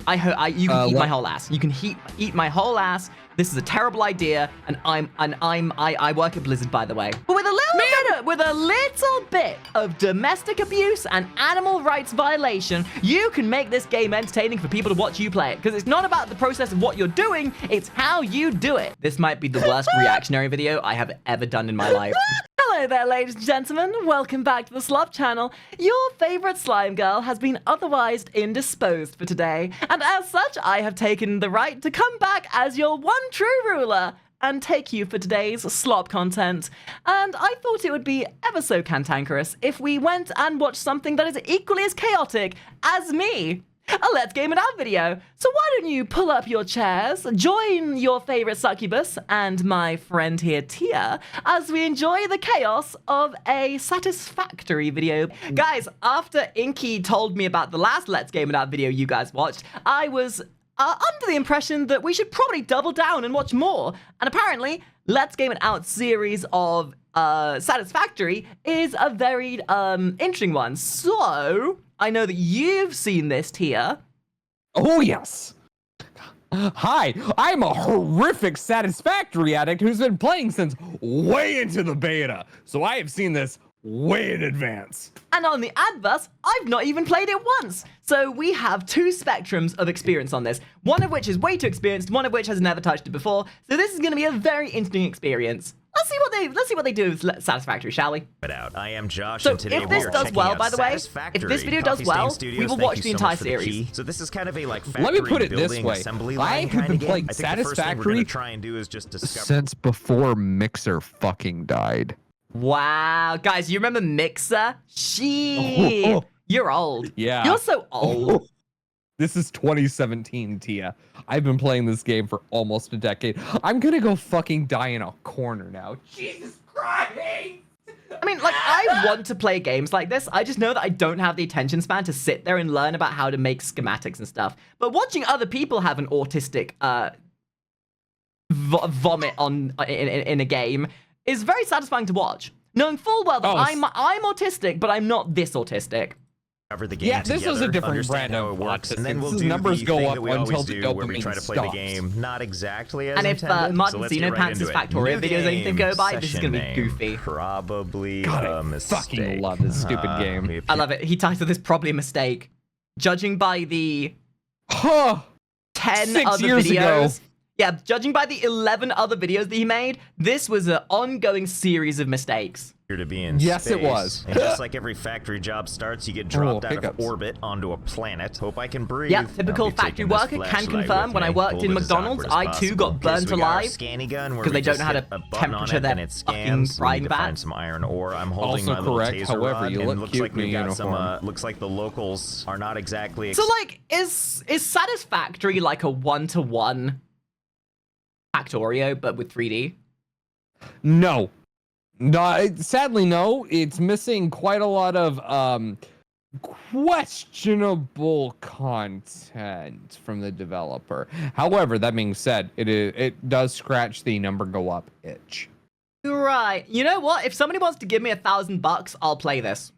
You can eat my whole ass. You can eat my whole ass. This is a terrible idea, and I work at Blizzard, by the way. But with a little bit of domestic abuse and animal rights violation, you can make this game entertaining for people to watch you play it. Because it's not about the process of what you're doing, it's how you do it. This might be the worst reactionary video I have ever done in my life. Hello there, ladies and gentlemen. Welcome back to the Slop channel. Your favorite slime girl has been otherwise indisposed for today, and as such, I have taken the right to come back as your one true ruler and take you for today's slop content. And I thought it would be ever so cantankerous if we went and watched something that is equally as chaotic as me. A Let's Game It Out video. So why don't you pull up your chairs, join your favorite succubus and my friend here, Tia, as we enjoy the chaos of a Satisfactory video. Guys, after Inky told me about the last Let's Game It Out video you guys watched, I was under the impression that we should probably double down and watch more. And apparently, Let's Game It Out series of Satisfactory is a very interesting one. So I know that you've seen this, Tia. Oh, yes. Hi, I'm a horrific Satisfactory addict who's been playing since way into the beta. So I have seen this way in advance. And on the adverse, I've not even played it once. So we have two spectrums of experience on this. One of which is way too experienced, one of which has never touched it before. So this is going to be a very interesting experience. Let's see what they do with Satisfactory, shall we? I am Josh, so and today if this does well, by the way, if this video does well, we will watch the entire series. So this is kind of a let me put it this way: I have been playing Satisfactory since before Mixer fucking died. Wow, guys, you remember Mixer? You're old. Yeah, you're so old. This is 2017, Tia. I've been playing this game for almost a decade. I'm gonna go fucking die in a corner now. Jesus Christ! I mean, like, I want to play games like this. I just know that I don't have the attention span to sit there and learn about how to make schematics and stuff. But watching other people have an autistic vomit in a game is very satisfying to watch. Knowing full well that I'm autistic, but I'm not this autistic. The game this was a different brand of works, and then we'll do numbers go up until the where we try to play the game not exactly as and if Martin Zeno Pants' Factorio videos anything go by, this is gonna be goofy. Probably a mistake. Fucking love this stupid game. I love it. He titled this probably a mistake. Judging by the 10 other videos. Yeah, judging by the 11 other videos that he made, this was an ongoing series of mistakes. To be in yes, space. It was. And just like every factory job starts, you get dropped out of orbit onto a planet. Hope I can breathe. Yep, typical factory worker can confirm. When I worked in McDonald's, I too got burnt alive because they don't know how to temperature their fucking frying find some iron ore. I'm holding my little taser However, rod, you and look looks cute like we've got uniform. some. Looks like the locals are not exactly. So, like, is Satisfactory like a 1-to-1 Factorio, but with 3D? No. Sadly, no. It's missing quite a lot of questionable content from the developer. However, that being said, it does scratch the number go up itch. Right. You know what? If somebody wants to give me $1,000, I'll play this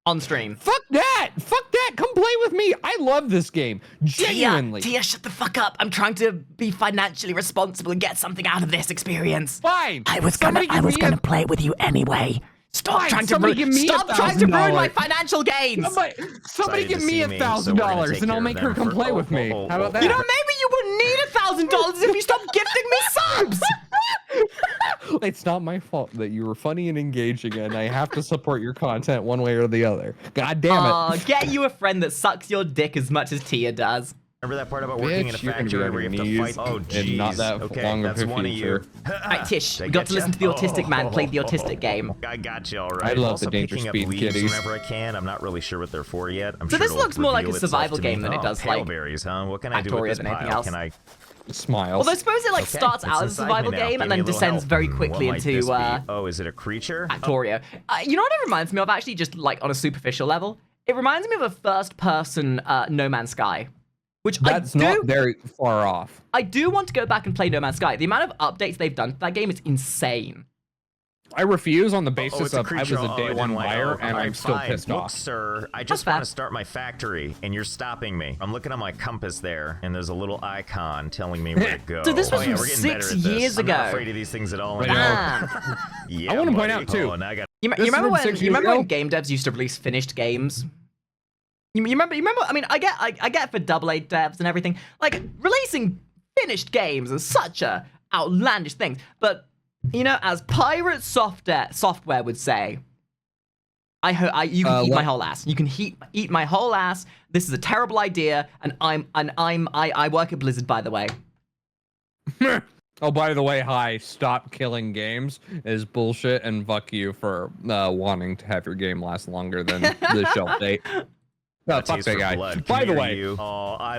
on stream. Fuck that! Fuck that! Come play with me! I love this game. Genuinely. Tia, shut the fuck up. I'm trying to be financially responsible and get something out of this experience. Fine. I was gonna play it with you anyway. Stop trying to ruin my financial gains. Somebody give me $1,000 and I'll make her come play with me. How about that? You know, maybe you wouldn't need $1,000 if you stopped gifting me subs. It's not my fault that you were funny and engaging, and I have to support your content one way or the other. God damn it. Oh, get you a friend that sucks your dick as much as Tia does. Remember that part about working in a factory where you have to fight? Oh, jeez. Not that long that's of a one of you. Alright, Tish, we got to listen to the autistic man play the autistic game. I got you, all right. I love the Danger Speed kitties. Whenever I can. I'm not really sure what they're for yet. So this looks more like a survival game than it does like berries, huh? What can I do with this pile? Can I smile? Although I suppose it like starts out as a survival game and then descends very quickly into oh, is it a creature? Factorio. You know what it reminds me of, actually, just like on a superficial level? It reminds me of a first-person No Man's Sky. Which that's not very far off. I do want to go back and play No Man's Sky. The amount of updates they've done to that game is insane. I refuse on the basis it's a of I was creature. a day one buyer and I'm still fine. pissed Look, off. sir, I just want to start my factory, and you're stopping me. I'm looking at my compass there, and there's a little icon telling me where to go. So this was from we're getting better 6 at this. years I'm not ago. afraid of these things at all. Damn. Yeah, I want to point buddy. out too. Oh, now I got You This is remember from when 6 you years remember when ago? game devs used to release finished games? You remember? I mean, I get for AA devs and everything. Like releasing finished games is such a outlandish thing. But you know, as pirate software would say, you can eat my whole ass. You can eat my whole ass. This is a terrible idea, and I work at Blizzard, by the way. Oh, by the way, hi, stop killing games is bullshit, and fuck you for wanting to have your game last longer than the shelf date. No, fuck that guy. By the way,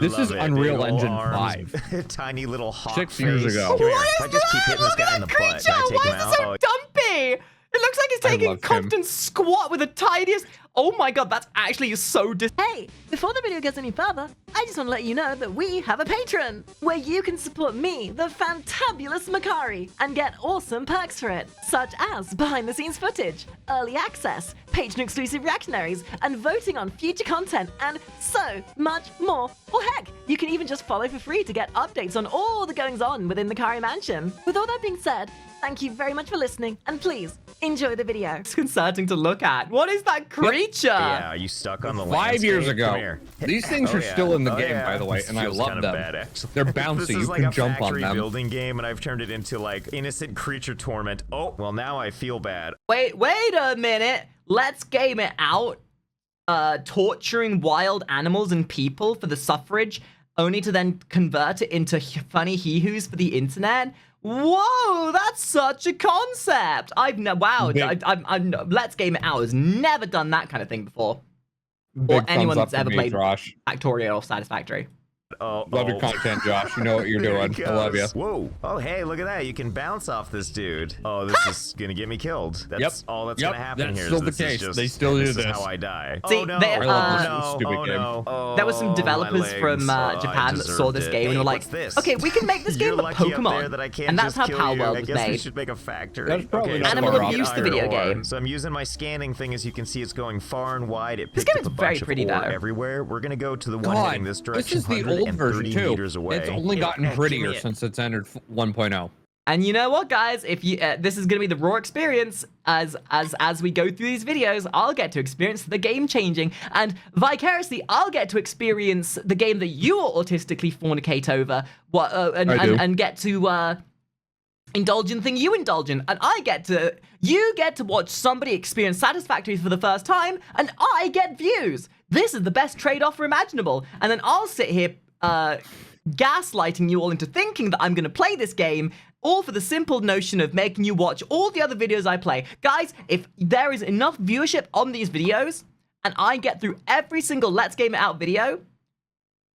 this is Unreal Engine 5. Tiny little hawk 6 years face. ago. Come here. What If I is just keep that? hitting this Look guy at in the that butt, creature! can I take Why him is out? it so dumpy? It looks like he's taking love him. constant squat with the tiniest. Oh my god, that's actually so Hey, before the video goes any further, I just want to let you know that we have a Patreon, where you can support me, the fantabulous Makari, and get awesome perks for it, such as behind-the-scenes footage, early access, patron-exclusive reactionaries, and voting on future content, and so much more. Or heck, you can even just follow for free to get updates on all the goings-on within the Makari Mansion. With all that being said, thank you very much for listening, and please, enjoy the video. disconcerting to look at. What is that creature? Yeah, are you stuck on the 5 years landscape? Come ago. here. These things are still in the game, yeah. by the way, This and I feels love kinda them. bad, actually. They're bouncy. This is You like can a jump on factory them. building game, and I've turned it into like innocent creature torment. Oh, well now I feel bad. Wait a minute. Let's game it out. Torturing wild animals and people for the suffrage, only to then convert it into funny hee-hoos for the internet. Whoa, that's such a concept. Let's game it out has never done that kind of thing before. Big Or anyone thumbs that's up ever for me, played Josh. Factorio or Satisfactory. Love your content, Josh. You know what you're There he doing. I love you. goes. Whoa. Oh, hey, look at that. You can bounce off this dude. Oh, this is going to get me killed. That's all that's going to happen That's here. still the This is case. just- They still do this this. is how I die. See, Oh, no. they- I love this Oh, stupid no. game. Oh, no. There were some Oh, developers my from legs. Oh, I Japan that saw deserved this it. game and Hey, were like, what's this? okay, we can make this You're game like lucky up there Pokemon. that I can't And that's just how kill Power you. World I was guess we made. should make a factory. That's probably Okay, not so Animal we need abuse, the iron video ore. game. So I'm using my scanning thing. As you can see, it's going far and wide. It This picked game up is a very bunch pretty, of ore though. everywhere. We're going to go to the one God, heading this this direction, is the old 130 version too. meters away. It's only gotten Give prettier me it. since it's entered 1.0. And you know what, guys? If you this is gonna be the raw experience as we go through these videos, I'll get to experience the game changing, and vicariously, I'll get to experience the game that you autistically fornicate over, and get to indulge in the thing you indulge in, and you get to watch somebody experience Satisfactory for the first time, and I get views. This is the best trade-off imaginable, and then I'll sit here gaslighting you all into thinking that I'm going to play this game, all for the simple notion of making you watch all the other videos I play. Guys, if there is enough viewership on these videos, and I get through every single Let's Game It Out video,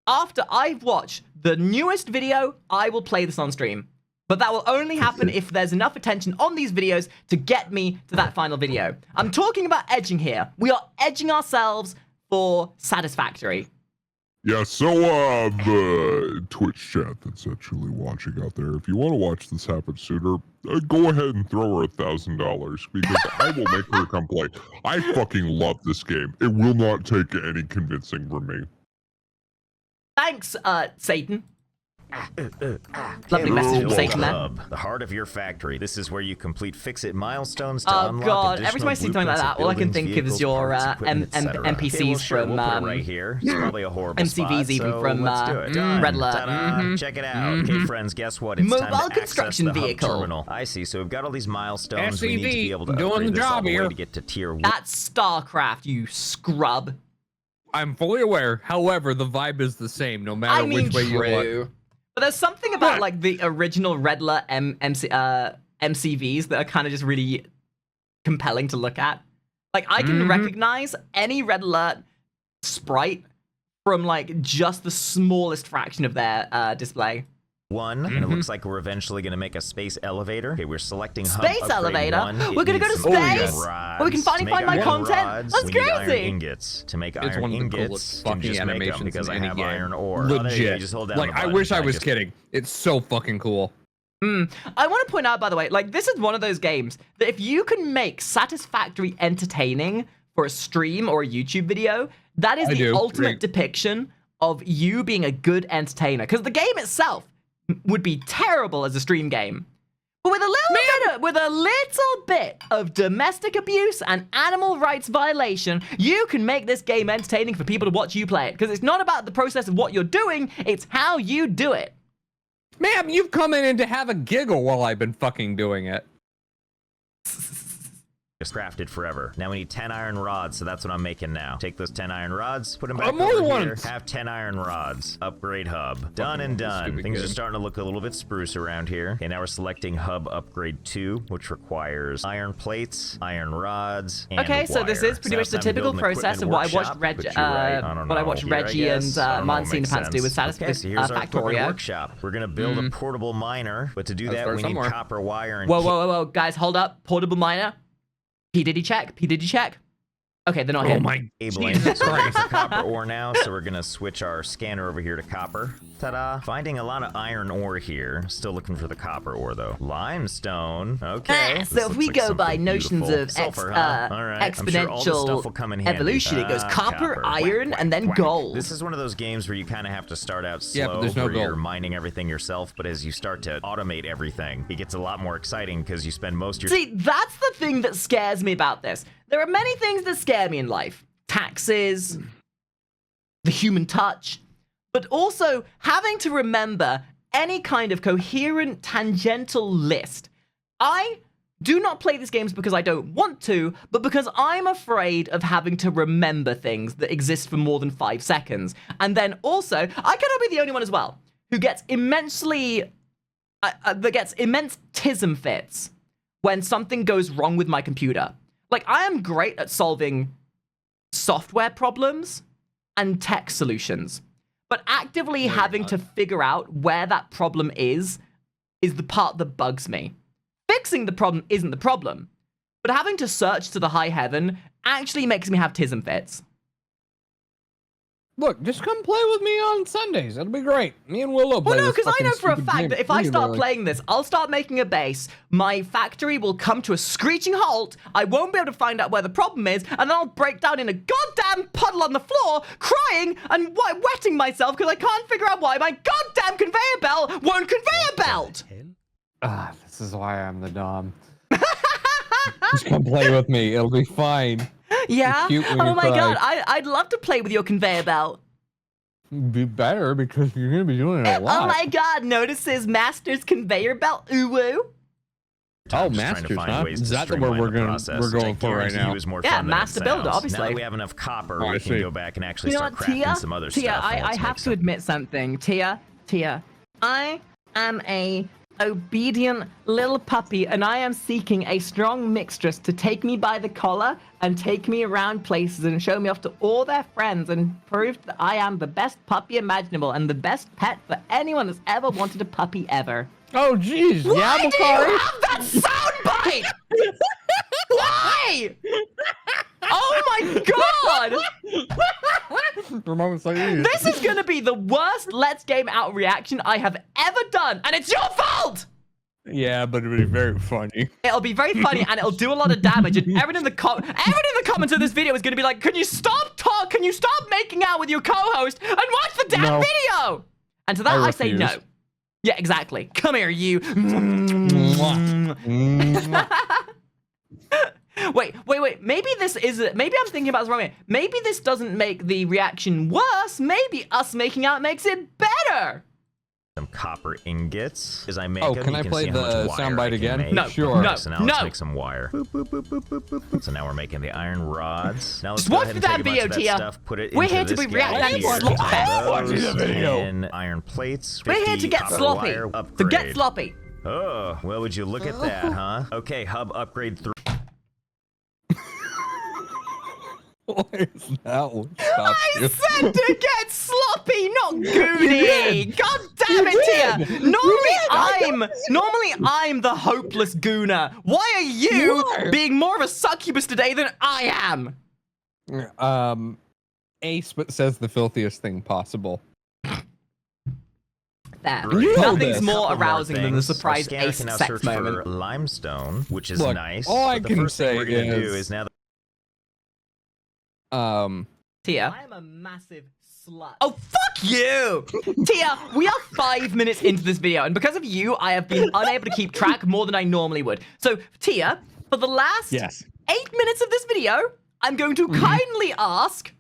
after I've watched the newest video, I will play this on stream. But that will only happen if there's enough attention on these videos to get me to that final video. I'm talking about edging here. We are edging ourselves for Satisfactory. Yeah, so, the Twitch chat that's actually watching out there, if you want to watch this happen sooner, go ahead and throw her $1,000, because I will make her come play. I fucking love this game. It will not take any convincing from me. Thanks, Satan. Lovely message from Satan there. Hub, the heart of your factory. This is where you complete fix-it milestones to Oh unlock god, every time I see something like additional that, all I can blueprints of think of is buildings, your parts, equipment, etc. NPCs Okay, well, sure, from we'll put it right here. It's probably a horrible MCVs spot, even so from let's do it. Done. Red Alert. Ta-da. Check it out. Okay, friends, guess what? It's time Mobile to construction access the vehicle. hub terminal. I see. So we've got all these milestones. We need to be able to doing upgrade the this all job the way here. to get to tier 1. That's StarCraft, you scrub. I'm fully aware. However, the vibe is the same no matter I mean, which way you look. true. But there's something about like the original Red Alert MCVs that are kind of just really compelling to look at. Like I can recognize any Red Alert sprite from like just the smallest fraction of their display. 1, and it looks like we're eventually going to make a space elevator. Okay, we're selecting hub Space upgrade elevator? 1. It We're gonna go needs to some iron space? rods. Where we can finally To make find my iron content? rods, That's we need iron crazy. ingots. To make It's iron one of the ingots, coolest you can fucking just make 'em animations because in I any have game. iron ore. Oh, there you go, you Legit. just hold down Like, the I button, wish I and was just- kidding. It's so fucking cool. I want to point out, by the way, like, this is one of those games that if you can make Satisfactory entertaining for a stream or a YouTube video, that is the ultimate depiction of you being a good entertainer. Because the game itself would be terrible as a stream game. But with a little bit of domestic abuse and animal rights violation, you can make this game entertaining for people to watch you play it. Because it's not about the process of what you're doing, it's how you do it. Ma'am, you've come in to have a giggle while I've been fucking doing it. It's crafted forever. Now we need 10 iron rods, so that's what I'm making now. Take those 10 iron rods, put them back more over than here. once. Have 10 iron rods. Upgrade hub. Done and done. Things are starting to look a little bit spruce around here. Okay, now we're selecting hub upgrade 2, which requires iron plates, iron rods, and Okay, so this wire. is pretty So much the that's time to typical build an process of what I watched equipment Reggie and Monsina Pants do with Okay, so here's our equipment Factorio. workshop. We're gonna build a portable miner, but to do that start we need somewhere. copper wire and Whoa, guys, hold up. Portable miner. P. Diddy check. Okay, they're not here. Oh my cabling. So we're looking for copper ore now, so we're gonna switch our scanner over here to copper. Ta-da! Finding a lot of iron ore here. Still looking for the copper ore though. Limestone. Okay. So if we go by notions of Sulfur, huh? All right. I'm sure all this stuff will come in handy. evolution, it goes copper, iron, and then gold. This is one of those games where you kind of have to start out slow, Yeah, but there's no where you're gold. mining everything yourself. But as you start to automate everything, it gets a lot more exciting because you spend most of your See, that's the thing that scares me about this. There are many things that scare me in life. Taxes, the human touch, but also having to remember any kind of coherent tangential list. I do not play these games because I don't want to, but because I'm afraid of having to remember things that exist for more than 5 seconds. And then also, I cannot be the only one as well who gets immense tism fits when something goes wrong with my computer. Like, I am great at solving software problems and tech solutions, but actively having to figure out where that problem is the part that bugs me. Fixing the problem isn't the problem, but having to search to the high heaven actually makes me have tism fits. Look, just come play with me on Sundays. It'll be great. Me and Willow play Well, no, this because I know fucking for a stupid fact game that if I start regularly. playing this, I'll start making a base, my factory will come to a screeching halt, I won't be able to find out where the problem is, and then I'll break down in a goddamn puddle on the floor, crying and wetting myself because I can't figure out why my goddamn conveyor belt won't conveyor belt! This is why I'm the Dom. Just come play with me. It'll be fine. Yeah? Cute when Oh you my cry. god, I'd love to play with your conveyor belt. Be better because you're gonna be doing it a lot. Oh my god, notices Master's conveyor belt, ooh-woo. Oh, just trying to Masters, find huh? ways Is to that the word streamline the process, we're which I going for right guarantee now? you is more Yeah, fun than it master builder, sounds. obviously. Now that we have enough copper, I we see. can go back and actually You know start what, crafting Tia? some other Tia, stuff. I have to admit something. Tia, I am a obedient little puppy, and I am seeking a strong mixtress to take me by the collar and take me around places and show me off to all their friends and prove that I am the best puppy imaginable and the best pet for anyone that's ever wanted a puppy ever. Oh, jeez. Yeah, Why do you Makari. have that soundbite? Why? Oh my god! For moments like these. This is gonna be the worst Let's Game Out reaction I have ever done, and it's your fault! Yeah, but it'll be very funny. It'll be very funny, and it'll do a lot of damage, and everyone in the comments of this video is gonna be like, can you stop making out with your co-host and watch the damn No. video? And to that, I say no. refuse. Yeah, exactly. Come here, you. Wait. Maybe I'm thinking about this wrong way. Maybe this doesn't make the reaction worse. Maybe us making out makes it better. Some copper ingots as I make Oh, them. can You I play see how much the wire soundbite I can again? make. No, Sure. no. So now let's make some wire. Boop, boop, boop, boop, boop, boop, boop. So now we're making the iron rods. Now let's Just go watch ahead and the take a damn bunch of that video, Tia. stuff, put it We're into here to this be reacting guy to here. sloppy. Watching the video. And iron plates. We're here 50 to get copper sloppy. wire To get upgrade. sloppy. Oh, well, would you look at that, huh? Okay, hub upgrade 3. Why is that one? Stop I you. said to get sloppy, not goony. God damn it, Tia. Normally I'm the hopeless gooner. Why are you being more of a succubus today than I am? Ace but says the filthiest thing possible. there. You know Nothing's this. more Couple more arousing than the things. surprise Our scanner ace can now sex search moment. for limestone, which is Look, nice. all I but the can first thing say we're gonna do is- is now that Tia. I am a massive slut. Oh, fuck you! Tia, we are 5 minutes into this video, and because of you, I have been unable to keep track more than I normally would. So, Tia, for the last 8 minutes of this video, I'm going to kindly ask...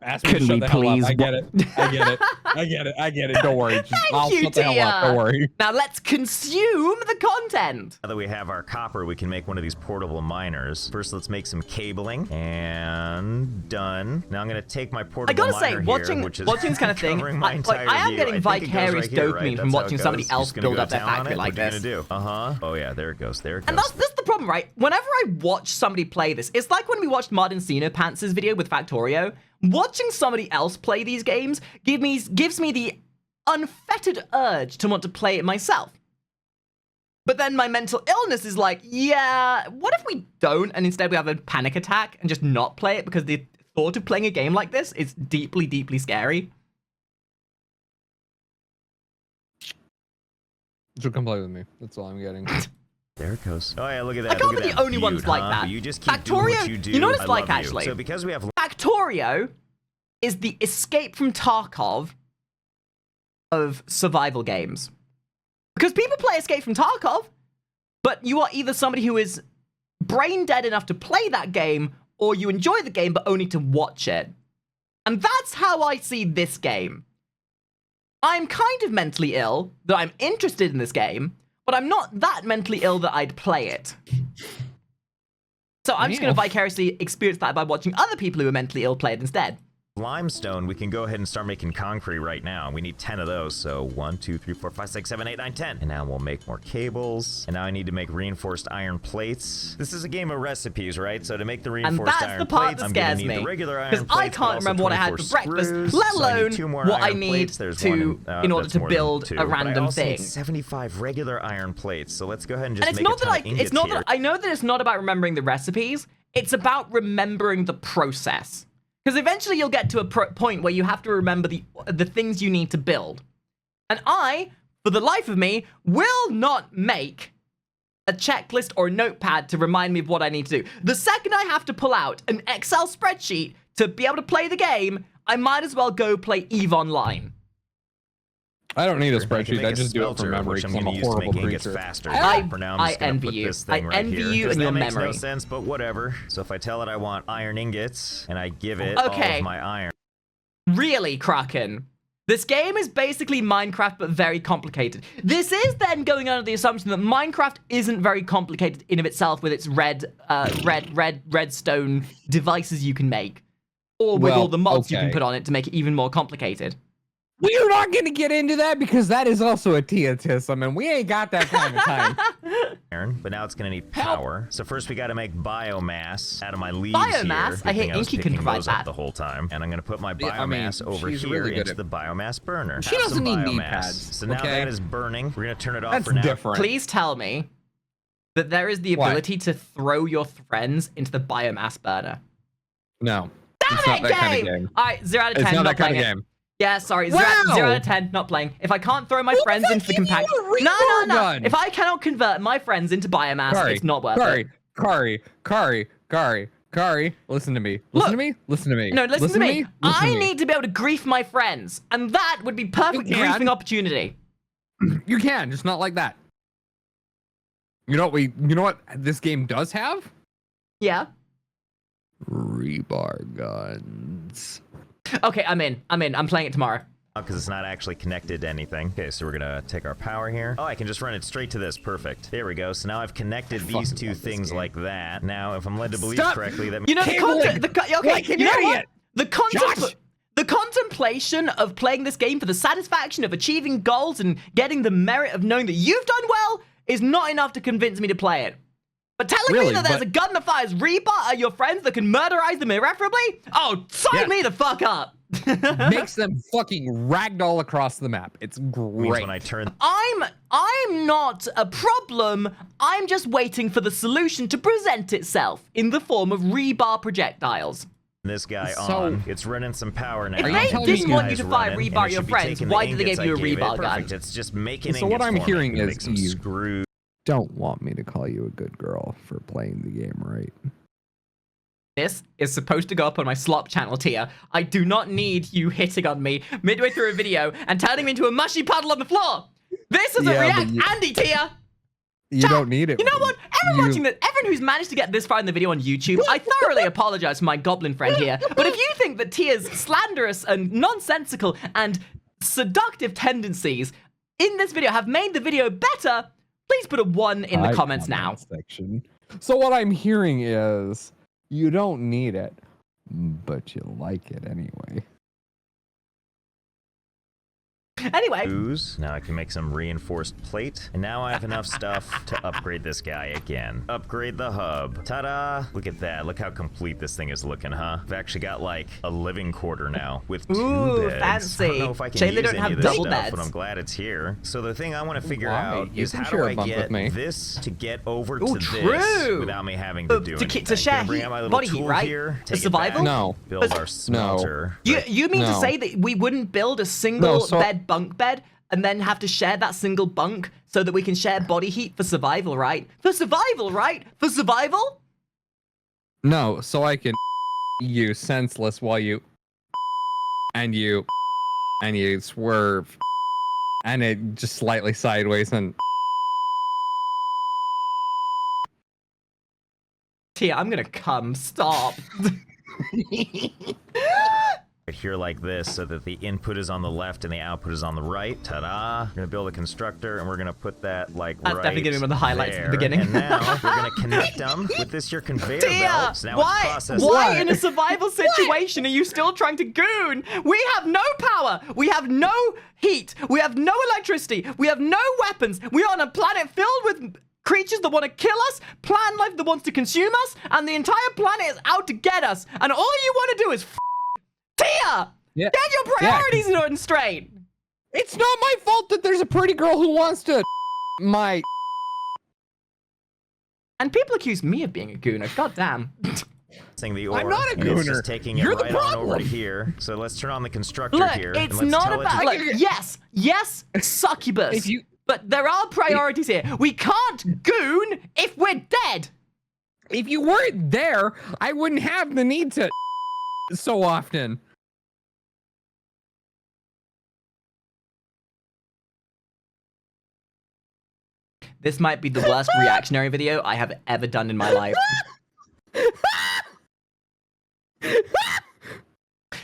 Ask me to shut the hell up. I get it. I get it. I get it. Don't worry. I'll you, shut the hell up. Tia. Don't worry. Now let's consume the content. Now that we have our copper, we can make one of these portable miners. First, let's make some cabling, and done. Now I'm gonna take my I portable gotta say, miner watching here, which is this kind of thing, covering my I entire am view. getting I think it goes vicarious right here, dopamine right? from That's how watching it somebody goes. else Just gonna build go up their down on factory it. like What you this. gonna do? Oh yeah, there it goes. There it goes. And that's the problem, right? Whenever I watch somebody play this, it's like when we watched Martin Encino Pants' video with Factorio. Watching somebody else play these games gives me the unfettered urge to want to play it myself. But then my mental illness is like, yeah, what if we don't and instead we have a panic attack and just not play it because the thought of playing a game like this is deeply, deeply scary. So come play with me. That's all I'm getting. There it goes. Oh yeah, look at that. I can't look be at the only that ones beaut, like huh? that. But you just keep doing what you do. You know what it's I like, love you. actually? So because we have Factorio is the escape from Tarkov of survival games. Because people play Escape from Tarkov, but you are either somebody who is brain dead enough to play that game, or you enjoy the game but only to watch it. And that's how I see this game. I'm kind of mentally ill that I'm interested in this game, but I'm not that mentally ill that I'd play it. So I'm just going to vicariously experience that by watching other people who are mentally ill play it instead. limestone, we can go ahead and start making concrete right now. We need 10 of those. So 1, 2, 3, 4, 5, 6, 7, 8, 9, 10. And now we'll make more cables. And now I need to make reinforced iron plates. This is a game of recipes, right? So to make the reinforced iron plates, I'm going to need the regular iron plates. Because I can't remember what I had for breakfast, let alone what I need in order to build a random thing. 75 regular iron plates. So let's go ahead and just And make a ton of ingots here. I know that it's not about remembering the recipes. It's about remembering the process. Because eventually you'll get to a point where you have to remember the things you need to build. And I, for the life of me, will not make a checklist or a notepad to remind me of what I need to do. The second I have to pull out an Excel spreadsheet to be able to play the game, I might as well go play EVE Online. I don't need a spreadsheet. I just do it from memory. Which I'm I'm going a to use to horrible make ingots creature. faster. For now, I'm I just gonna envy put you. this thing I right envy here, you 'cause and that your makes memory. no sense, but whatever. So if I tell it I want iron ingots, and I give it Okay. all of my iron. Really, Kraken? This game is basically Minecraft, but very complicated. This is then going under the assumption that Minecraft isn't very complicated in of itself with its redstone devices you can make. Or with all the mods you can put on it to make it even more complicated. We're not going to get into that because that is also a Tiatism, and we ain't got that kind of time. Iron, but now it's going to need power. So first we got to make biomass out of my leaves Biomass? here. I hate Good thing was Inky can picking provide those up that. the whole time. And I'm going to put my Yeah, I mean, biomass over she's here really good into at- the biomass burner. She Have doesn't some need knee biomass. pads, So now okay? that is burning. We're going to turn it off That's for now. different. Please tell me that there is the What? ability to throw your friends into the biomass burner. No. Damn It's not it, that kind of game! game. Alright, 0 out of 10, It's not that kind playing of it. game. Yeah, sorry, Wow! 0 out of 10, not playing. If I can't throw my friends into the compact... you a No. Rebar gun? If I cannot convert my friends into biomass, it's not worth it. Kari, listen to me. Listen to me. Listen to me. No, listen to me. Listen to I me. need to be able to grief my friends, and that would be perfect You can. griefing opportunity. You can, just not like that. You know what this game does have? Yeah. Rebar guns. Okay, I'm in. I'm playing it tomorrow. Because it's not actually connected to anything. Okay, so we're gonna take our power here. Oh, I can just run it straight to this. Perfect. There we go. So now I've connected these two things like that. Now, if I'm led to believe correctly, that means You know, Cabling like an you know what? idiot. The contemplation of playing this game for the satisfaction of achieving goals and getting the merit of knowing that you've done well is not enough to convince me to play it. But telling me Really, that there's but- a gun that fires Rebar at your friends that can murderize them irreparably? Oh, sign Yeah. me the fuck up. Makes them fucking ragdoll across the map. It's means great. when I turn I'm not a problem. I'm just waiting for the solution to present itself in the form of Rebar projectiles. this guy So- on. It's running some power now. Are you If they telling didn't me want This you to guy's fire running, and rebar it your should be friends, taking why the did they ingots give you a I gave it. rebar gun? Perfect. It's just making So what ingots I'm for me. hearing I'm gonna is make some you- screws. Don't want me to call you a good girl for playing the game, right? This is supposed to go up on my slop channel, Tia. I do not need you hitting on me midway through a video and turning me into a mushy puddle on the floor. This is a Yeah, but react you- Andy, Tia. You don't need it. You know what? Everyone who's managed to get this far in the video on YouTube, I thoroughly apologize for my goblin friend here. But if you think that Tia's slanderous and nonsensical and seductive tendencies in this video have made the video better, please put a 1 in the comments now. Section. So what I'm hearing is you don't need it, but you like it anyway. Anyway, Screws. Now I can make some reinforced plate. And now I have enough stuff to upgrade this guy again. Upgrade the hub. Ta-da! Look at that. Look how complete this thing is looking, huh? I've actually got like a living quarter now with 2 Ooh, beds. fancy. I don't know if I can Shame they use don't any have of this double stuff, beds. but I'm glad it's here. So the thing I want to figure Why? out You is can how share do a I bunk with get me. this to get over Ooh, to true. this without me having to do anything. to share Can I bring heat, out my little body heat, tool right? here, The take it survival? back, No. build our smelter. you mean to No. say that we wouldn't build a single so- bed bunk bed and then have to share that single bunk so that we can share body heat for survival, right? For survival, right? For survival? No, so I can you senseless while you swerve and it just slightly sideways and Tia, I'm gonna come. Stop. Right here like this so that the input is on the left and the output is on the right. Ta-da! We're gonna build a constructor and we're gonna put that like That's right definitely gonna be one of the highlights at the there. beginning. And now we're gonna connect them with this here conveyor Tia, belt. So now it's why processing. in a survival situation are you still trying to goon? We have no power. We have no heat. We have no electricity. We have no weapons. We are on a planet filled with creatures that want to kill us, plant life that wants to consume us, and the entire planet is out to get us. And all you want to do is Tia! Yeah. Get your priorities in straight! it's not my fault that there's a pretty girl who wants to my And people accuse me of being a gooner. God damn. The ore, I'm not a and it's just gooner. taking You're it the right on over to problem. here. So let's turn on the constructor Look, here. and it's let's not tell it about. to- Like, yes, succubus. If you- But there are priorities here. We can't goon if we're dead. if you weren't there, I wouldn't have the need to so often. This might be the worst reactionary video I have ever done in my life.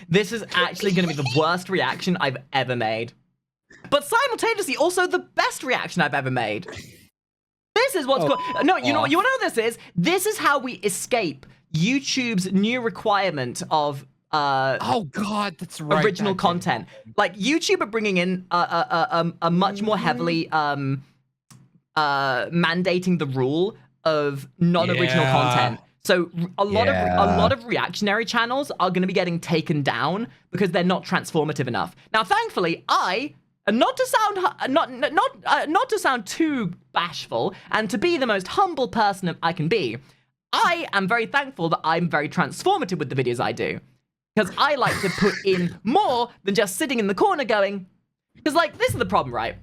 This is actually going to be the worst reaction I've ever made. But simultaneously, also the best reaction I've ever made. This is what's No, you know what? You want to know what this is? This is how we escape YouTube's new requirement of Oh God, that's right. original content. Like YouTube are bringing in a much more heavily mandating the rule of non-original Yeah. content. So a lot Yeah. of reactionary channels are going to be getting taken down because they're not transformative enough. Now, thankfully, and not to sound too bashful, and to be the most humble person I can be, I am very thankful that I'm very transformative with the videos I do. Because I like to put in more than just sitting in the corner going... Because, like, this is the problem, right?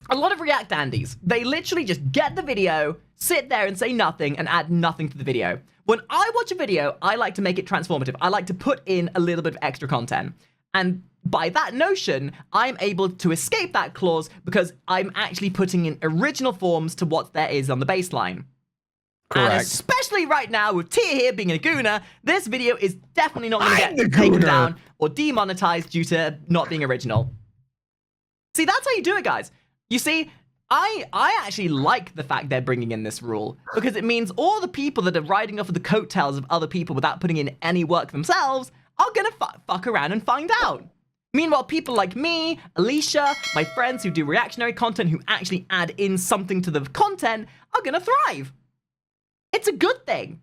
A lot of React Andies, they literally just get the video, sit there and say nothing, and add nothing to the video. When I watch a video, I like to make it transformative. I like to put in a little bit of extra content. And by that notion, I'm able to escape that clause because I'm actually putting in original forms to what there is on the baseline. Correct. And especially right now with Tia here being a gooner, this video is definitely not going to I'm get the taken gooner. down or demonetized due to not being original. See, that's how you do it, guys. You see, I actually like the fact they're bringing in this rule because it means all the people that are riding off of the coattails of other people without putting in any work themselves are going to fuck around and find out. Meanwhile, people like me, Alicia, my friends who do reactionary content who actually add in something to the content are going to thrive. It's a good thing.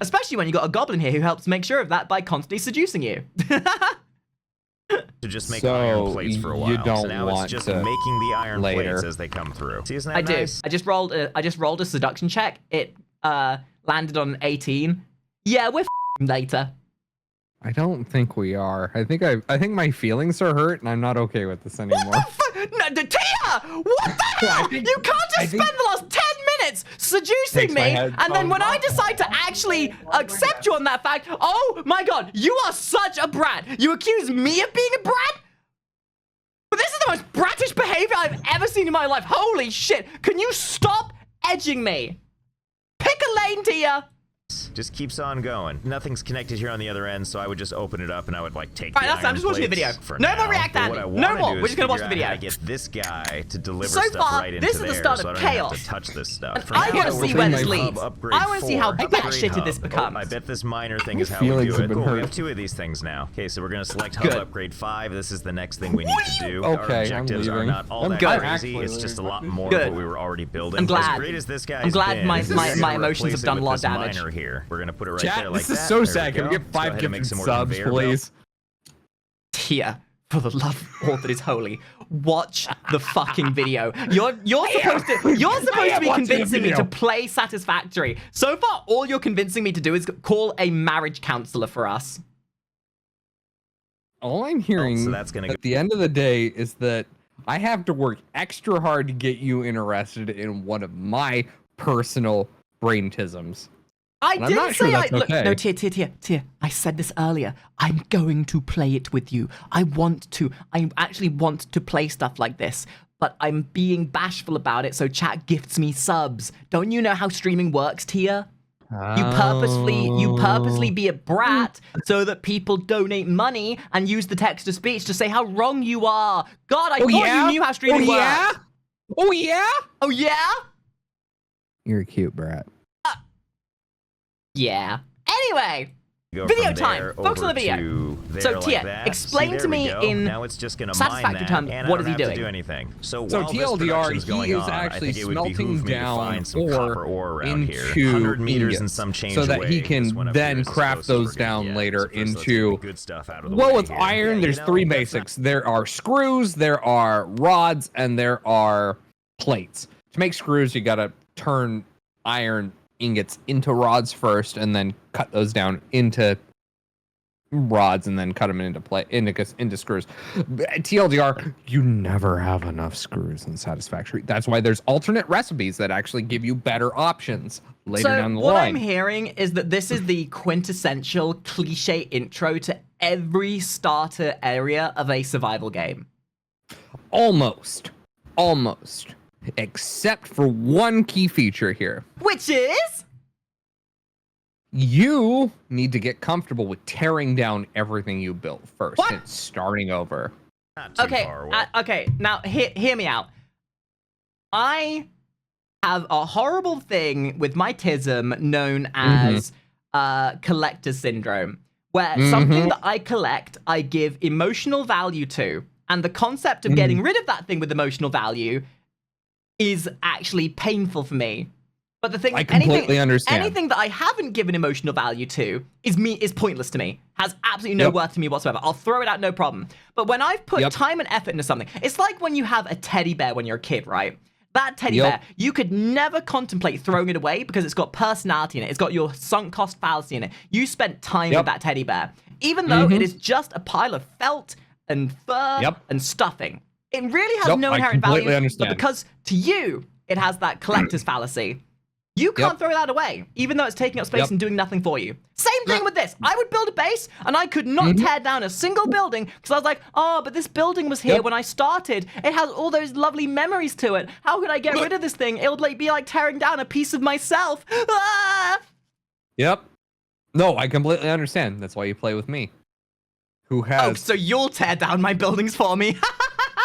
Especially when you got a goblin here who helps make sure of that by constantly seducing you. to just make So, iron plates for a while. you don't so now want it's just to making the iron later. plates as they come through. See, isn't that I do. nice? I just rolled a seduction check. It landed on 18. Yeah, we're later. I don't think we are. I think my feelings are hurt, and I'm not okay with this anymore. No, Tia! What the hell? You can't just spend the last 10 minutes seducing me, and then when I decide to actually accept you on that fact, oh my god, you are such a brat. You accuse me of being a brat? But this is the most bratish behavior I've ever seen in my life. Holy shit. Can you stop edging me? Pick a lane, Tia. Just keeps on going. Nothing's connected here on the other end, so I would just open it up and I would like take. Alright, that's fine. I'm just watching the video. For No now. more react But what Andy. I No wanna more. do We're is just gonna watch figure the video. out how to get this guy to deliver So stuff far, right into this is the there, start so of I don't have chaos. to touch this stuff. And For I now, want to we're see where doing this hub leads. upgrade I want to see how 4, upgrade batshitted this hub. becomes. Oh, I bet this miner thing My is how we feelings do have it. been Cool, we hurt. have 2 of these things now. Okay, so we're gonna select hub Good. upgrade 5. This is the next thing we need to do. Okay, Our I'm objectives are leaving. not all I'm that good. crazy. It's just a lot more Good. of what we were already building. I'm glad. As great as this guy's I'm glad been, my we're gonna emotions have replace it done a with lot of this damage. miner here. We're gonna put it right Chat, there like this that. is so There sad. Can we go. get Let's go 5 ahead and make gifted some more subs, conveyor belts. please? Tia, for the love of all that is holy, watch the fucking video. You're supposed to be watching convincing the me to video. play Satisfactory. So far, all you're convincing me to do is call a marriage counselor for us. All I'm hearing so that's gonna at the end of the day is that I have to work extra hard to get you interested in one of my personal braintisms. I And I'm didn't not sure say that's look, okay. no, Tia. I said this earlier. I'm going to play it with you. I actually want to play stuff like this. But I'm being bashful about it, so chat gifts me subs. Don't you know how streaming works, Tia? You purposely be a brat so that people donate money and use the text to speech to say how wrong you are. God, I thought you knew how streaming works. Oh yeah? Oh yeah? You're a cute brat. Yeah. Anyway, Go video from time. there Focus on the over video. to there So, like Tia, that. explain See, there to we me go. in now it's just gonna satisfactory mine that, terms, and what I is don't he have to doing? do anything. So So while this TLDR, production's he going is on, I actually think it would smelting behoove me to down find some ore copper ore around here. into 100 meters and ingots, some change so that away he is can when up then here is craft supposed to those work down again. later So first let's get into the good stuff out of the well, way with here. iron, Yeah, there's you know, 3 that's basics. There are screws, there are rods, and there are plates. To make screws, you gotta turn iron ingots into rods first, and then cut those down into rods, and then cut them into screws. TLDR, you never have enough screws in Satisfactory. That's why there's alternate recipes that actually give you better options later down the what line. I'm hearing is that this is the quintessential cliche intro to every starter area of a survival game. Almost. Except for one key feature here. Which is? You need to get comfortable with tearing down everything you built first What? and starting over. Not too Okay, far away. okay, now hear me out. I have a horrible thing with my tism known as collector syndrome, where something that I collect, I give emotional value to, and the concept of getting rid of that thing with emotional value is actually painful for me. But the thing, I completely understand. Anything that I haven't given emotional value to is pointless to me. Has absolutely no worth to me whatsoever. I'll throw it out, no problem. But when I've put time and effort into something, it's like when you have a teddy bear when you're a kid, right? That teddy bear, you could never contemplate throwing it away because it's got personality in it. It's got your sunk cost fallacy in it. You spent time with that teddy bear, even though it is just a pile of felt and fur and stuffing. It really has no inherent value. But because to you, it has that collector's fallacy. You can't throw that away, even though it's taking up space and doing nothing for you. Same thing with this. I would build a base, and I could not tear down a single building, because I was like, oh, but this building was here when I started. It has all those lovely memories to it. How could I get rid of this thing? It would be like tearing down a piece of myself. Ah! No, I completely understand. That's why you play with me. Who has... Oh, so you'll tear down my buildings for me.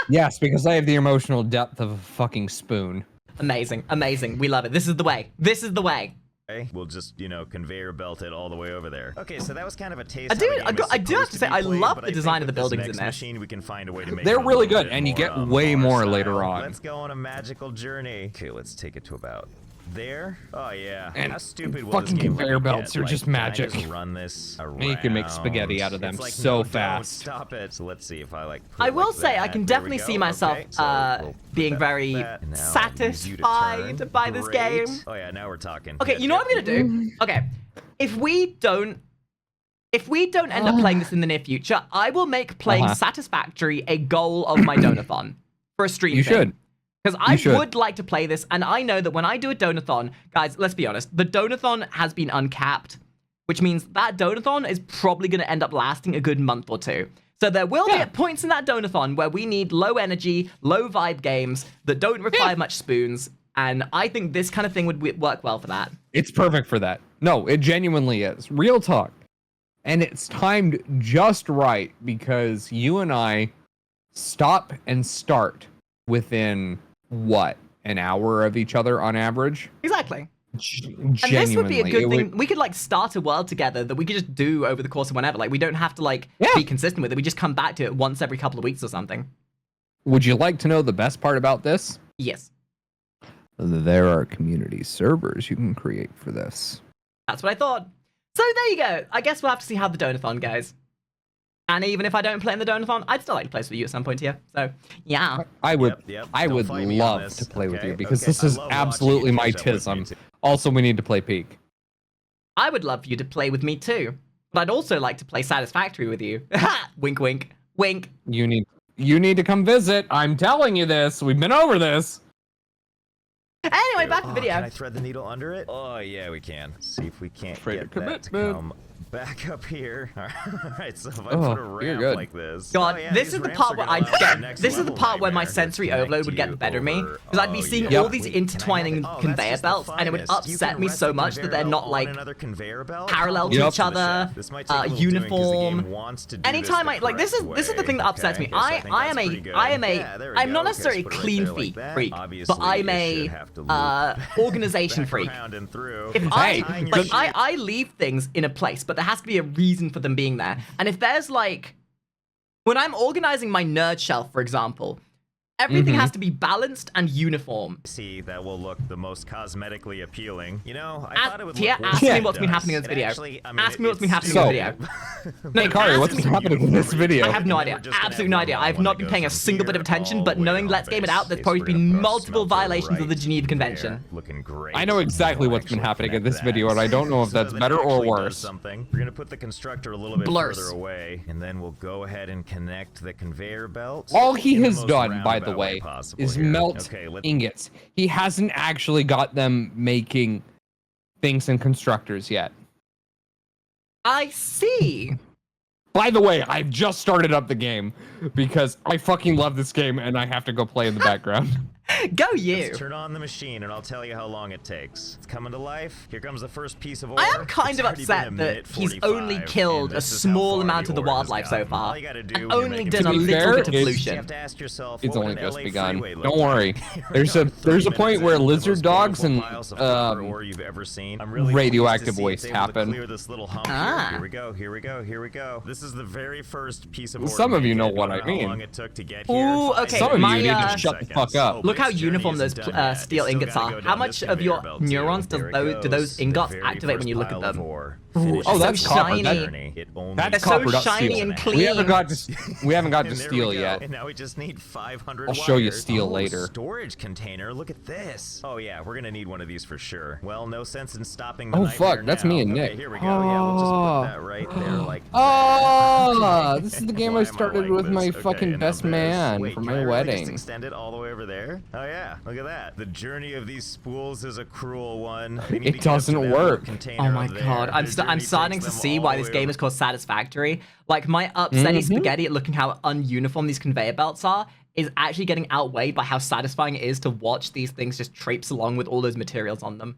Yes, because I have the emotional depth of a fucking spoon. Amazing, amazing. We love it. This is the way. This is the way. Okay, we'll just, conveyor belt it all the way over there. Okay, so that was kind of a taste. I do have to say, I love the design of the buildings in this. Machine, we can find a way to make They're it a really little good, bit and you get more, way more style. later on. Let's go on a magical journey. Okay, let's take it to about there. Oh yeah. And how stupid will fucking this game let conveyor me belts get? are just Can I magic. just run this around? And you can make spaghetti out of them It's like, so no, fast. Don't stop it. So let's see if I put I it will like say, I that. can There we definitely see go. myself Okay, so we'll put being that very like that. And now I'll use you to satisfied turn. by this Great. game. Oh yeah, now we're talking. Okay, Yep, you know what I'm yep. gonna do? Okay, if we don't end up playing this in the near future, I will make playing Satisfactory a goal of my donathon for a stream. You should. Because I would like to play this, and I know that when I do a donathon, guys, let's be honest, the donathon has been uncapped, which means that donathon is probably going to end up lasting a good month or two. So there will be points in that donathon where we need low energy, low vibe games that don't require much spoons, and I think this kind of thing would work well for that. It's perfect for that. No, it genuinely is. Real talk. And it's timed just right because you and I stop and start within, what, an hour of each other on average? Exactly. Genuinely. And this would be a good thing. We could like start a world together that we could just do over the course of whenever. Like we don't have to like be consistent with it. We just come back to it once every couple of weeks or something. Would you like to know the best part about this? Yes. There are community servers you can create for this. That's what I thought. So there you go. I guess we'll have to see how the donathon goes. And even if I don't play in the donathon, I'd still like to play with you at some point here. So, yeah. I would I Don't would fight me on love this, to play with okay? you because Okay, this I is love watching absolutely you my catch up with me tism. too. Also, we need to play Peak. I would love for you to play with me too. But I'd also like to play Satisfactory with you. Wink, wink, wink. You need to come visit. I'm telling you this. We've been over this. Anyway, back to the video. Can I thread the needle under it? Oh, yeah, we can. See if we can't Afraid of get that to commitment. come back up here. All right, so if I Oh, put a you're ramp good. like this. God, Oh, yeah, this these is the ramps part are where gonna I allow the get. next This is the level part where my right there. sensory Let's overload connect would get the you better of me over- because I'd be oh, seeing yeah. all these Wait, can I have intertwining it? Oh, that's conveyor just the belts, and it would finest. You upset can me rest so the much that conveyor they're belt not on like another conveyor belt? parallel How to close each to the other, chef? This might take a little doing 'cause the game uniform. wants to do Anytime this I like this is the thing that upsets me. I'm not necessarily a clean freak, but I'm a organization freak. If I leave things in a place, but there has to be a reason for them being there. And if there's like, when I'm organizing my nerd shelf, for example, everything has to be balanced and uniform. See, that will look the most cosmetically appealing. You know, I thought it would Tia, look worse ask than me it what's been does. happening in this It video. actually- I mean, Ask me what's been happening so- in this video. No, Makari, what's ask been me. happening in this video? I have no And idea. we're just gonna Absolutely no have idea. one I have that not been goes paying a from single bit of here attention, all but the way knowing around Let's Game It base. Out, there's It's probably gonna been put our multiple smelter violations of the right Geneva there, Convention. looking great. I know exactly what's been We'll happening in connect this video, that. and I don't know if So that's that it better or actually does worse. something. We're gonna put the constructor a little bit Blurs. further away, and then we'll go ahead and connect the conveyor belt. All he in the has most done, by the roundabout way, possible is here. melt Okay, let's ingots. He hasn't actually got them making things in constructors yet. I see. By the way, I've just started up the game because I fucking love this game and I have to go play in the background. Go you. Let's turn on the machine and I'll tell you how long it takes. It's coming to life. Here comes the first piece of ore. I am kind It's of already been upset a that minute he's 45, only killed and a this is how small far amount of the ore has wildlife so gotten. far, All you gotta do and when you're only making done a To be little fair, bit of it's- You pollution. have to ask yourself, It's what only would just LA begun. freeway look Don't worry. like? There's We're a about 30 point minutes where in, the lizard most dogs beautiful and piles of copper ore you've ever seen. I'm really radioactive pleased to see waste it's able to happen. clear this little hump Ah. here. Here we go. Here we go. Here we go. This is the very first piece of ore. Some to of you make know it. what Don't I know mean. How long it took to get here. Ooh, 5 okay, Some of you my, need to shut the fuck up. Look how Its uniform journey those isn't done yet. steel It's still ingots gotta are. go How down much this of your conveyor belt, too. neurons do There it those goes. ingots The very activate when you first look at pile of them? ore. Ooh, Finishes oh, that's its copper. journey. It only That's They're copper, so not shiny steel. and clean. We haven't got to And there steel we go. yet. And now we just need 500 I'll show you wires. steel Oh, later. Storage container. Look at this. Oh yeah, we're gonna need one of these for sure. Well, no sense in stopping the Oh, nightmare fuck, that's now. me and Okay, Nick. here we go. Yeah, we'll just Oh. put that right there like Oh, that. this is the game Why I am started like with this? my Okay, fucking and now best this. man Wait, for can my I really wedding. Just extend it all the way over there? Oh yeah, look at that. The journey of these spools is a cruel one. They need It to get up to doesn't that work. little container Oh my over there. god, I'm Their journey starting takes to them see all why the this way game over- is called Satisfactory. Like my upsetty spaghetti at looking how ununiform these conveyor belts are is actually getting outweighed by how satisfying it is to watch these things just traipse along with all those materials on them.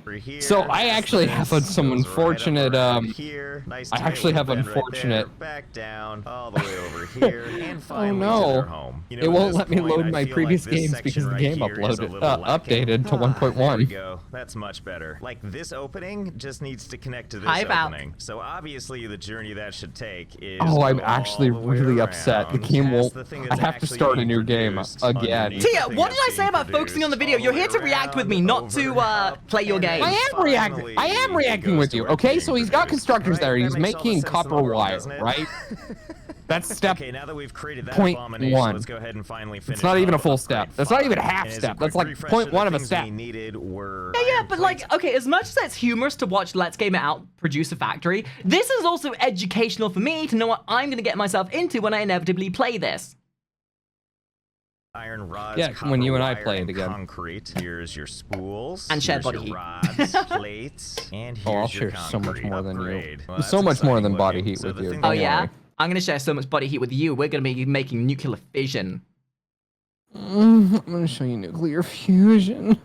over here. So I actually have This some goes right up unfortunate, around here. Nice I tight actually have little bend right unfortunate- there, back down all the way over here and finally no. to their home. You know, It at won't this let me point, load I my feel previous like this games section because the right game here is a uploaded, little lacking. updated to There we 1.1. go. That's much better. Like this opening just needs to connect to this Hi, Val. opening. So obviously the journey that should take is Oh, I'm go actually all the way really upset. The around game past won't. the thing I that's have to actually start a being new game produced again. underneath Tia, the thing what did that's I say being about focusing on the produced, video? all You're the here to way react with around, me, not over, to up, play your and game. then I am reacting finally with it you. goes to where Okay, it's so being he's got produced. constructors Right? there. That He's makes all the making sense in the copper world, wire, doesn't it? right? That's step. Okay, now that we've created that Point abomination, one. let's go ahead and finally finish. It's not even a full upgrade step. That's not even a half And as a step. quick That's like refresher, 0.1 of a the step. things we needed were Yeah, iron but plates. like, okay, as much as it's humorous to watch Let's Game It Out produce a factory, this is also educational for me to know what I'm going to get myself into when I inevitably play this. Iron rods, Yeah, copper when you and I wire, play it and again. Concrete. Here's your spools. And shared here's body your heat. rods, plates, and here's Oh, I'll your share so much concrete more than you. upgrade. Well, So that's much more exciting than body looking. heat So with the you. thing Oh Don't yeah? worry. I'm going to share so much body heat with you. We're going to be making nuclear fission. I'm gonna show you nuclear fusion.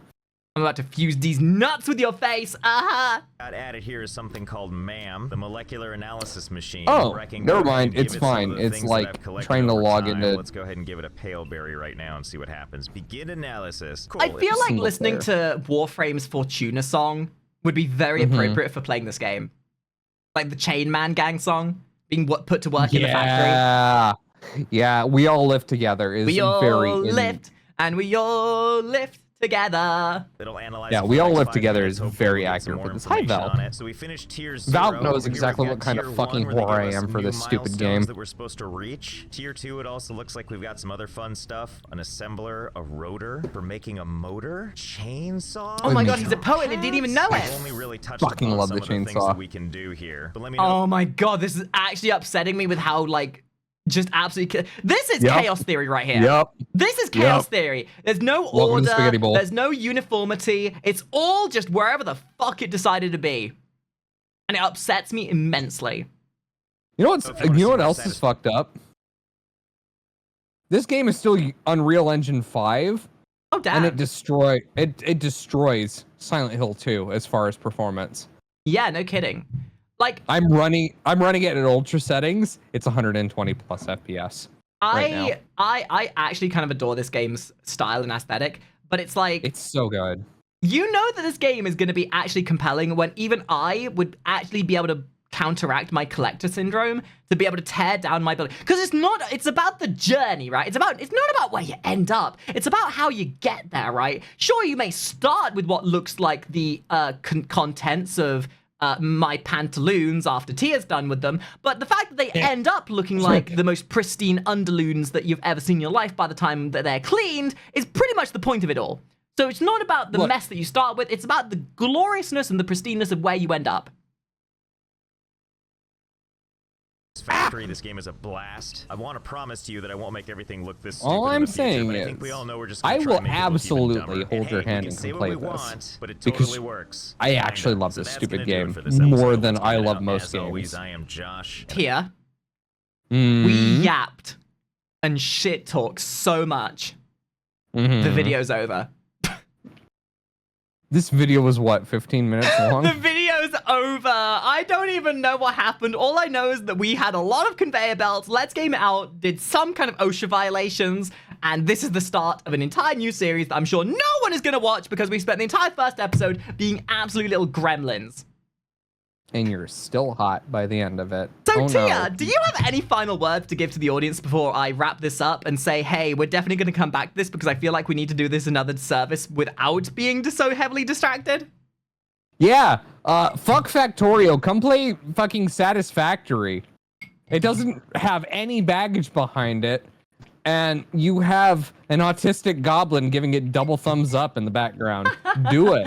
I'm about to fuse these nuts with your face. Aha! got added here is something called MAM, the molecular analysis machine. Oh, where I can never go ahead mind. and It's give it some of fine. the It's things that like I've collected trying to over log time. into- Let's go ahead and give it a pale berry right now and see what happens. Begin analysis. Cool. I feel like single listening to Warframe's Fortuna song would be very appropriate for playing this game. Like the Chain Man Gang song being put to work in the factory. Yeah, yeah. We all live together is We all very. lift and we all lift together. It'll analyze Yeah, it we for all like live 5 together minutes. is Hopefully very we'll get some accurate more for this. Hi, information Valve. on it. So we finished tier 0. Valve knows Here exactly we've what got kind of tier fucking 1, where they whore give I us am for new this stupid milestones game. that we're supposed to reach. Tier 2, it also looks like we've got some other fun stuff. An assembler, a rotor for making a motor, chainsaw. Oh my god, he's a poet and didn't even know I've it. only really touched Fucking upon love some the of the things chainsaw. that we can do here. But let me know. Oh my god, this is actually upsetting me with how, like, just absolutely. This is Yep. chaos theory right here. Yep. This is chaos Yep. theory. There's no Welcome to order. the spaghetti bowl. There's no uniformity. It's all just wherever the fuck it decided to be. And it upsets me immensely. You know what's? So if you wanna You know see what my else is fucked up? This game is still Unreal Engine 5, Oh, damn. and it destroys Silent Hill 2 as far as performance. Yeah, no kidding. Like, I'm running it at ultra settings. It's 120 plus FPS. right now. I actually kind of adore this game's style and aesthetic, but it's like, It's so good. you know that this game is going to be actually compelling when even I would actually be able to counteract my collector syndrome to be able to tear down my building. Because it's about the journey, right? It's not about where you end up. It's about how you get there, right? Sure, you may start with what looks like the contents of my pantaloons after Tia's done with them, but the fact that they end up looking like the most pristine underloons that you've ever seen in your life by the time that they're cleaned is pretty much the point of it all. So it's not about the Look. mess that you start with, it's about the gloriousness and the pristineness of where you end up. Factory. This game is a blast. I want to promise to you that I won't make everything look this stupid All in I'm the future, saying but I think is, we all know we're just I gonna try will and make it look even absolutely dumber. hold And your hey, hand we and can say play what we this, want, but it because totally works. I actually know. love So this that's stupid gonna do it game for this more episode. than Let's I get it love out. most As always, games. I am Josh. Tia, Mm, we yapped and shit talked so much. mhm. The video's over. This video was what, 15 minutes long? The video's over. I don't even know what happened. All I know is that we had a lot of conveyor belts. Let's Game It Out did some kind of OSHA violations. And this is the start of an entire new series that I'm sure no one is going to watch because we spent the entire first episode being absolute little gremlins. And you're still hot by the end of it. So, Oh, Tia, no. do you have any final words to give to the audience before I wrap this up and say, hey, we're definitely going to come back to this because I feel like we need to do this another service without being so heavily distracted? Yeah, fuck Factorio. Come play fucking Satisfactory. It doesn't have any baggage behind it. And you have an autistic goblin giving it double thumbs up in the background. Do it.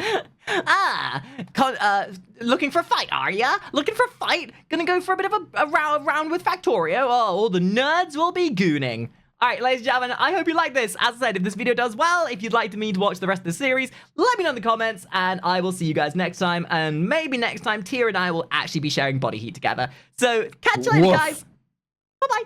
Looking for a fight, are ya? Looking for a fight? Gonna go for a bit of a round with Factorio? Oh, all the nerds will be gooning. All right, ladies and gentlemen, I hope you like this. As I said, if this video does well, if you'd like me to watch the rest of the series, let me know in the comments, and I will see you guys next time. And maybe next time, Tia and I will actually be sharing body heat together. So, catch you later, Woof. guys.